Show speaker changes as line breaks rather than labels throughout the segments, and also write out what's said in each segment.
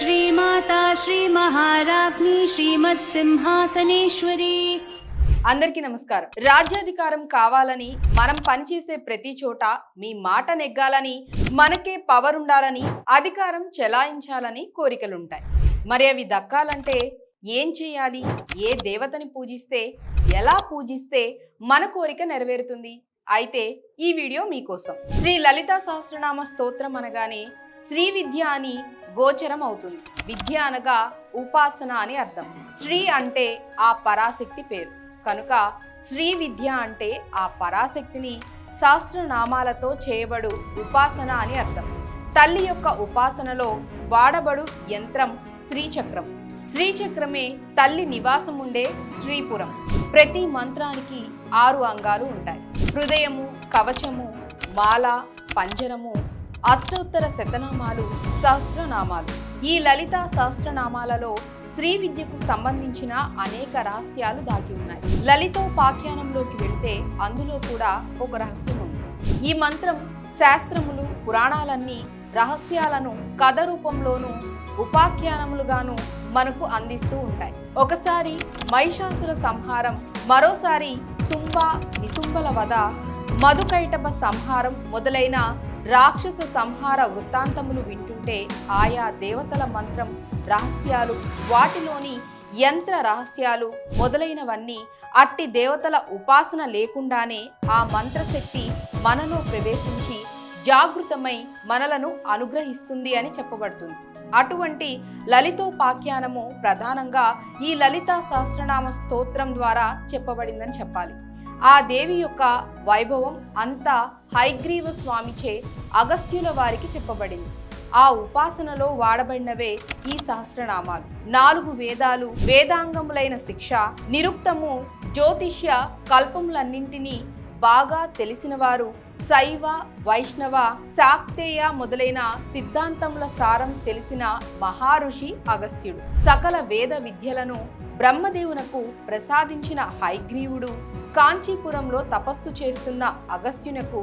श्रीमाता श्रीमहाराज्ञी श्रीमत्सिंहासनेश्वरी।
అందరికీ నమస్కారం. రాజ్యాధికారం కావాలని మనం పనిచేసే ప్రతి చోట మీ మాట నెగ్గాలని, మనకే పవర్ ఉండాలని, అధికారం చెలాయించాలని కోరికలుంటాయి. మరి అవి దక్కాలంటే ఏం చేయాలి? ఏ దేవతని పూజిస్తే, ఎలా పూజిస్తే మన కోరిక నెరవేరుతుంది? అయితే ఈ వీడియో మీకోసం. శ్రీ లలితా సహస్రనామ స్తోత్రం అనగానే శ్రీ విద్య అని గోచరం అవుతుంది. విద్య అనగా ఉపాసన అని అర్థం. శ్రీ అంటే ఆ పరాశక్తి పేరు కనుక శ్రీ విద్య అంటే ఆ పరాశక్తిని సహస్రనామాలతో చేయబడు ఉపాసన అని అర్థం. తల్లి యొక్క ఉపాసనలో వాడబడు యంత్రం శ్రీచక్రం. శ్రీచక్రమే తల్లి నివాసం ఉండే శ్రీపురం. ప్రతి మంత్రానికి 6 అంగాలు ఉంటాయి. హృదయము, కవచము, మాల, పంజరము, అష్టోత్తర శతనామాలు, సహస్రనామాలు. ఈ లలితా సహస్రనామాలలో శ్రీ విద్యకు సంబంధించిన అనేక రహస్యాలు దాగి ఉన్నాయి. లలితోపాఖ్యానంలోకి వెళితే అందులో కూడా ఒక రహస్యం ఉంది. ఈ మంత్రం శాస్త్రములు, పురాణాలన్నీ రహస్యాలను కథ రూపంలోనూ ఉపాఖ్యానములుగాను మనకు అందిస్తూ ఉంటాయి. ఒకసారి మహిషాసుర సంహారం, మరోసారి శుంభ నిశుంభల వధ, మధుకైటభ సంహారం మొదలైన రాక్షస సంహార వృత్తాంతములు వింటుంటే ఆయా దేవతల మంత్రం రహస్యాలు, వాటిలోని యంత్ర రహస్యాలు మొదలైనవన్నీ అట్టి దేవతల ఉపాసన లేకుండానే ఆ మంత్రశక్తి మనలో ప్రవేశించి జాగృతమై మనలను అనుగ్రహిస్తుంది అని చెప్పబడుతుంది. అటువంటి లలితోపాఖ్యానము ప్రధానంగా ఈ లలితా సహస్రనామ స్తోత్రం ద్వారా చెప్పబడిందని చెప్పాలి. ఆ దేవి యొక్క వైభవం అంతా హయగ్రీవ స్వామిచే అగస్త్యుల వారికి చెప్పబడింది. ఆ ఉపాసనలో వాడబడినవే ఈ సహస్రనామాలు. 4 వేదాలు, వేదాంగములైన శిక్ష, నిరుక్తము, జ్యోతిష్య కల్పములన్నింటినీ బాగా తెలిసిన వారు, శైవ, వైష్ణవ, శాక్తేయ మొదలైన సిద్ధాంతముల సారం తెలిసిన మహారుషి అగస్త్యుడు. సకల వేద విద్యలను బ్రహ్మదేవునకు ప్రసాదించిన హయగ్రీవుడు కాంచీపురంలో తపస్సు చేస్తున్న అగస్త్యునకు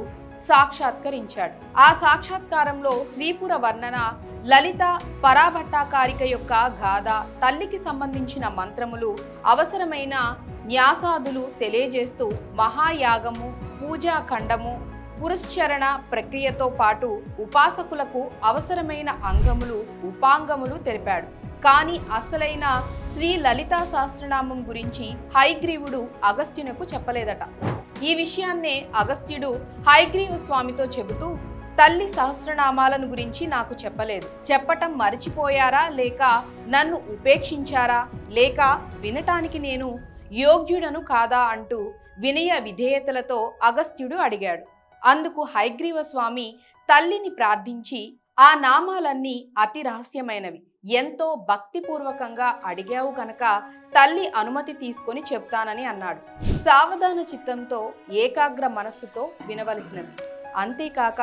సాక్షాత్కరించాడు. ఆ సాక్షాత్కారంలో శ్రీపుర వర్ణన, లలిత పరాభట్టాకారిక యొక్క గాథ, తల్లికి సంబంధించిన మంత్రములు, అవసరమైన న్యాసాదులు తెలియజేస్తూ మహాయాగము, పూజాఖండము, పురస్చరణ ప్రక్రియతో పాటు ఉపాసకులకు అవసరమైన అంగములు, ఉపాంగములు తెలిపాడు. కానీ అసలైన శ్రీ లలితా సహస్రనామం గురించి హయగ్రీవుడు అగస్త్యునకు చెప్పలేదట. ఈ విషయాన్నే అగస్త్యుడు హయగ్రీవ స్వామితో చెబుతూ, తల్లి సహస్రనామాలను గురించి నాకు చెప్పలేదు. చెప్పటం మరిచిపోయారా, లేక నన్ను ఉపేక్షించారా, లేక వినటానికి నేను యోగ్యుడను కాదా అంటూ వినయ విధేయతలతో అగస్త్యుడు అడిగాడు. అందుకు హయగ్రీవ స్వామి తల్లిని ప్రార్థించి, ఆ నామాలన్నీ అతి రహస్యమైనవి, ఎంతో భక్తిపూర్వకంగా అడిగావు కనుక తల్లి అనుమతి తీసుకొని చెప్తానని అన్నాడు. సావధాన చిత్తంతో, ఏకాగ్ర మనస్సుతో వినవలసినది. అంతేకాక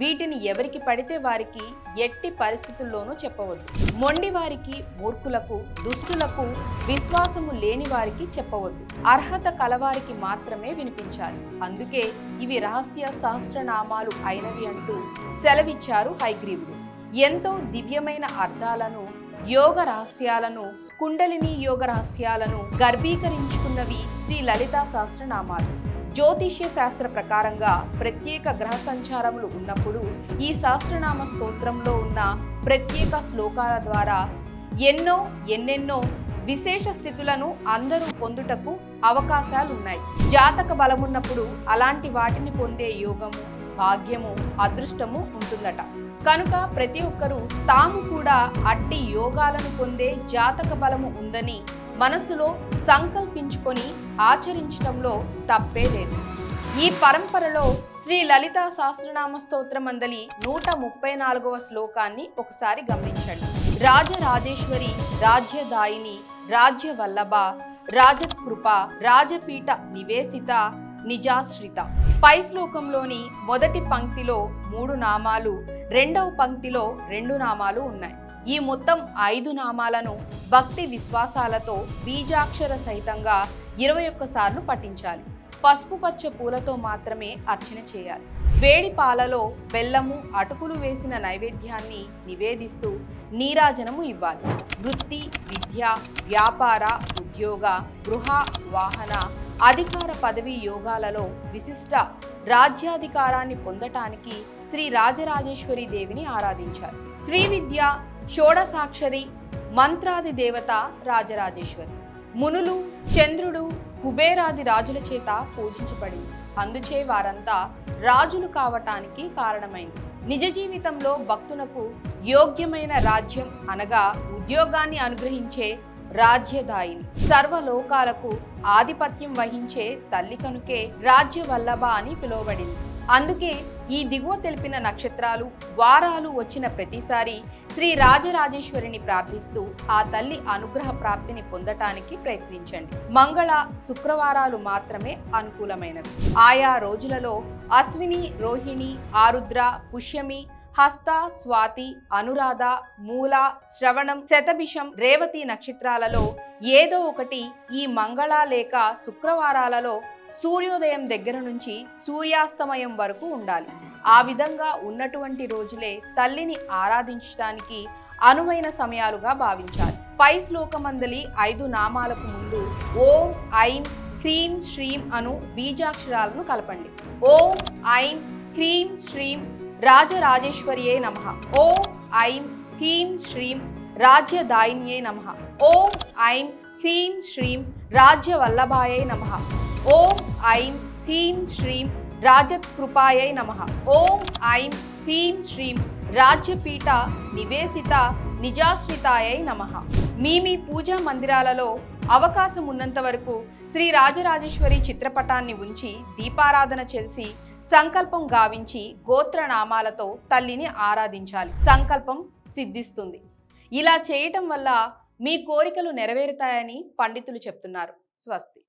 వీటిని ఎవరికి పడితే వారికి ఎట్టి పరిస్థితుల్లోనూ చెప్పవద్దు. మొండి వారికి, మూర్ఖులకు, దుష్టులకు, విశ్వాసము లేని వారికి చెప్పవద్దు. అర్హత కలవారికి మాత్రమే వినిపించాలి. అందుకే ఇవి రహస్య సహస్రనామాలు అయినవి అంటూ సెలవిచ్చారు హయగ్రీవుడు. ఎంతో దివ్యమైన అర్థాలను, యోగ రహస్యాలను, కుండలిని యోగ రహస్యాలను గర్భీకరించుకున్నవి శ్రీ లలితా సహస్రనామాలు. జ్యోతిష్య శాస్త్ర ప్రకారంగా ప్రత్యేక గ్రహ సంచారములు ఉన్నప్పుడు ఈ సహస్రనామ స్తోత్రంలో ఉన్న ప్రత్యేక శ్లోకాల ద్వారా ఎన్నెన్నో విశేష స్థితులను అందరూ పొందుటకు అవకాశాలున్నాయి. జాతక బలమున్నప్పుడు అలాంటి వాటిని పొందే యోగము, భాగ్యము, అదృష్టము ఉంటుందట. కనుక ప్రతి ఒక్కరూ తాము కూడా అట్టి యోగాలను పొందే జాతక బలము ఉందని మనసులో సంకల్పించుకొని ఆచరించడంలో తప్పే లేదు. ఈ పరంపరలో శ్రీ లలితా సహస్రనామ స్తోత్రం మందలి 134వ శ్లోకాన్ని ఒకసారి గమనించండి. రాజరాజేశ్వరి, రాజ్యదాయిని, రాజ్యవల్లభ, రాజకృప, రాజపీఠ నివేశిత, నిజాశ్రిత. పై శ్లోకంలోని మొదటి పంక్తిలో 3 నామాలు, రెండవ పంక్తిలో 2 నామాలు ఉన్నాయి. ఈ మొత్తం 5 నామాలను భక్తి విశ్వాసాలతో బీజాక్షర సహితంగా 21 సార్లు పఠించాలి. పసుపు పచ్చ పూలతో మాత్రమే అర్చన చేయాలి. వేడి పాలలో బెల్లము, అటుకులు వేసిన నైవేద్యాన్ని నివేదిస్తూ నీరాజనము ఇవ్వాలి. వృత్తి, విద్య, వ్యాపార, ఉద్యోగ, గృహ, వాహన, అధికార పదవి యోగాలలో విశిష్ట రాజ్యాధికారాన్ని పొందటానికి శ్రీ రాజరాజేశ్వరి దేవిని ఆరాధించాలి. శ్రీ విద్య షోడసాక్షరి మంత్రాది దేవత రాజరాజేశ్వరి. మునులు, చంద్రుడు, కుబేరాది రాజుల చేత పూజించబడింది. అందుచే వారంతా రాజులు కావటానికి కారణమైంది. నిజ జీవితంలో భక్తులకు యోగ్యమైన రాజ్యం అనగా ఉద్యోగాన్ని అనుగ్రహించే రాజ్యదాయిని, సర్వలోకాలకు ఆధిపత్యం వహించే తల్లి కనుకే రాజ్యవల్లభ అని పిలువబడింది. అందుకే ఈ దిగువ తెలిపిన నక్షత్రాలు, వారాలు వచ్చిన ప్రతిసారి శ్రీ రాజరాజేశ్వరిని ప్రార్థిస్తూ ఆ తల్లి అనుగ్రహ ప్రాప్తిని పొందటానికి ప్రయత్నించండి. మంగళ, శుక్రవారాలు మాత్రమే అనుకూలమైనవి. ఆయా రోజులలో అశ్విని, రోహిణి, ఆరుద్ర, పుష్యమి, హస్త, స్వాతి, అనురాధ, మూల, శ్రవణం, శతభిషం, రేవతి నక్షత్రాలలో ఏదో ఒకటి ఈ మంగళ లేక శుక్రవారాలలో సూర్యోదయం దగ్గర నుంచి సూర్యాస్తమయం వరకు ఉండాలి. ఆ విధంగా ఉన్నటువంటి రోజులే తల్లిని ఆరాధించడానికి అనువైన సమయాలుగా భావించాలి. పై శ్లోకమందలి 5 నామాలకు ముందు ఓం ఐం హ్రీం శ్రీం అను బీజాక్షరాలను కలపండి. ఓం ఐం హ్రీం శ్రీం రాజరాజేశ్వర్యే నమః. ఓం ఐం హ్రీం శ్రీం రాజ్యదాయిన్యే నమః. ఓం ఐం హ్రీం శ్రీం రాజ్యవల్లభాయై నమః. ఓం ఐం హ్రీం శ్రీం రాజకృపాయై నమః. ఓం ఐం హ్రీం శ్రీం రాజ్యపీఠ నివేశిత నిజాశ్రితాయై నమః. మీ పూజా మందిరాలలో అవకాశం ఉన్నంత వరకు శ్రీ రాజరాజేశ్వరి చిత్రపటాన్ని ఉంచి దీపారాధన చేసి సంకల్పం గావించి గోత్రనామాలతో తల్లిని ఆరాధించాలి. సంకల్పం సిద్ధిస్తుంది. ఇలా చేయటం వల్ల మీ కోరికలు నెరవేరుతాయని పండితులు చెప్తున్నారు. స్వస్తి.